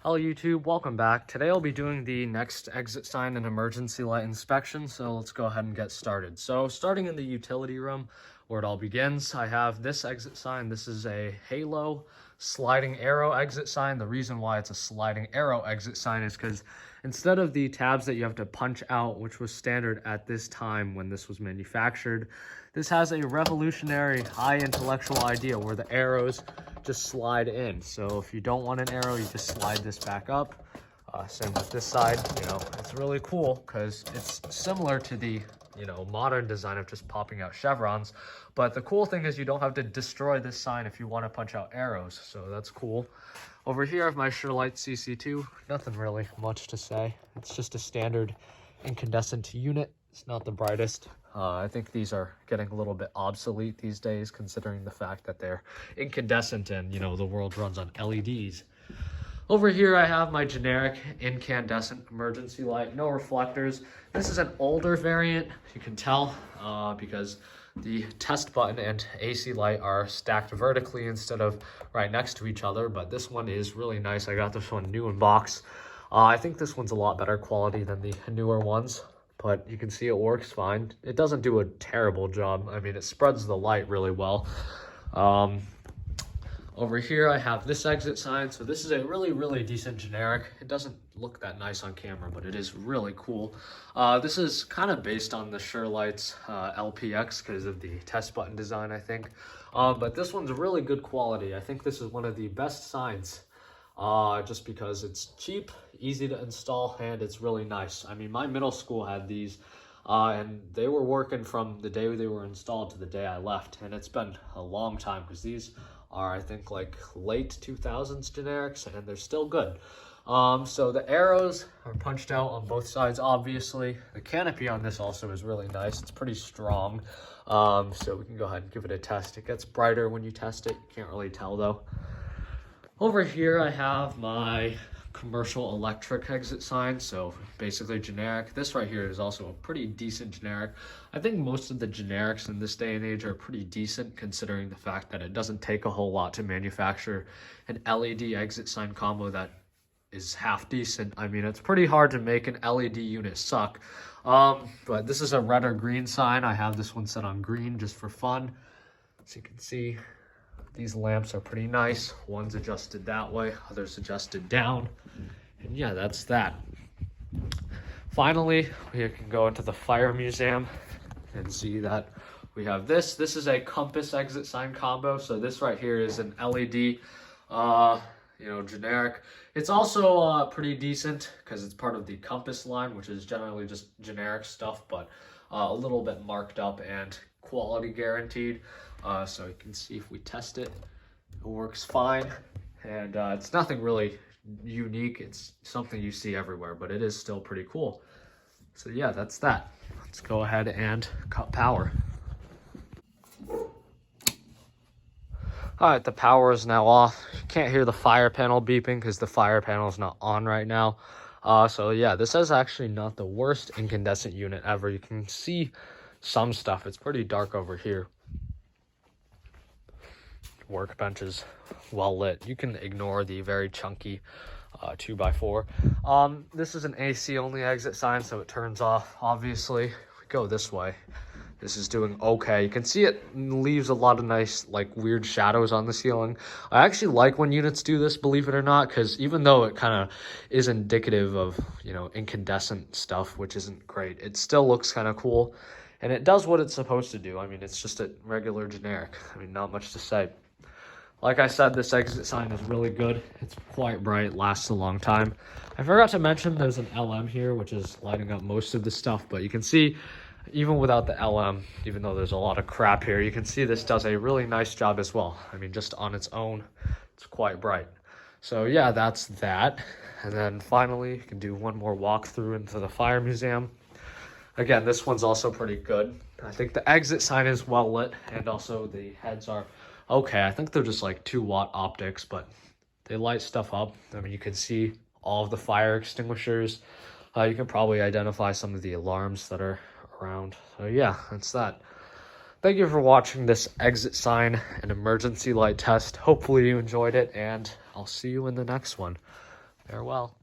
Hello YouTube, welcome back. Today I'll be doing the next exit sign and emergency light inspection, so let's go ahead and get started. So starting in the utility room where it all begins, I have this exit sign. This is a halo sliding arrow exit sign. The reason why it's a sliding arrow exit sign is because instead of the tabs that you have to punch out, which was standard at this time when this was manufactured, this has a revolutionary high intellectual idea where the arrows just slide in. So if you don't want an arrow, you just slide this back up. Same with this side. It's really cool because it's similar to the modern design of just popping out chevrons, but the cool thing is you don't have to destroy this sign if you want to punch out arrows, so that's cool. Over here I have my Surelight CC2. Nothing really much to say. It's just a standard incandescent unit. It's not the brightest. I think these are getting a little bit obsolete these days, considering the fact that they're incandescent and the world runs on LEDs. Over here I have my generic incandescent emergency light, no reflectors. This is an older variant, you can tell, because the test button and AC light are stacked vertically instead of right next to each other, but this one is really nice. I got this one new in box. I think this one's a lot better quality than the newer ones, but you can see it works fine. It doesn't do a terrible job. I mean, it spreads the light really well. Over here, I have this exit sign. So this is a really decent generic. It doesn't look that nice on camera, but it is really cool. This is kind of based on the Surelight's LPX because of the test button design, I think. But this one's really good quality. I think this is one of the best signs just because it's cheap, easy to install, and it's really nice. I mean, my middle school had these and they were working from the day they were installed to the day I left. And it's been a long time because these are, I think, like late 2000s generics, and they're still good. So the arrows are punched out on both sides, obviously. The canopy on this also is really nice. It's pretty strong. So we can go ahead and give it a test. It gets brighter when you test it. You can't really tell though. Over here I have my commercial electric exit sign, so basically generic. This right here is also a pretty decent generic. I think most of the generics in this day and age are pretty decent, considering the fact that it doesn't take a whole lot to manufacture an LED exit sign combo that is half decent. I mean, it's pretty hard to make an LED unit suck. But this is a red or green sign. I have this one set on green just for fun. As you can see, these lamps are pretty nice. One's adjusted that way, others adjusted down. And yeah, that's that. Finally, we can go into the fire museum and see that we have this. This is a compass exit sign combo. So this right here is an LED, generic. It's also pretty decent because it's part of the compass line, which is generally just generic stuff, but a little bit marked up and quality guaranteed. So you can see if we test it, it works fine. And it's nothing really unique. It's something you see everywhere, but it is still pretty cool. So yeah, that's that. Let's go ahead and cut power. All right, the power is now off. You can't hear the fire panel beeping because the fire panel is not on right now. So yeah, this is actually not the worst incandescent unit ever. You can see some stuff. It's pretty dark over here. Workbench is well lit. You can ignore the very chunky 2x4. This is an AC only exit sign, so it turns off. Obviously, if we go this way, this is doing okay. You can see it leaves a lot of nice, like, weird shadows on the ceiling. I actually like when units do this, believe it or not, because even though it kind of is indicative of, incandescent stuff, which isn't great, it still looks kind of cool. And it does what it's supposed to do. I mean, it's just a regular generic. I mean, not much to say. Like I said, this exit sign is really good. It's quite bright, lasts a long time. I forgot to mention there's an LM here, which is lighting up most of the stuff, but you can see, even without the LM, even though there's a lot of crap here, you can see this does a really nice job as well. I mean, just on its own, it's quite bright. So yeah, that's that. And then finally, you can do one more walkthrough into the fire museum. Again, this one's also pretty good. I think the exit sign is well lit, and also the heads are okay. I think they're just like 2-watt optics, but they light stuff up. I mean, you can see all of the fire extinguishers. You can probably identify some of the alarms that are around. So yeah, that's that. Thank you for watching this exit sign and emergency light test. Hopefully you enjoyed it, and I'll see you in the next one. Farewell.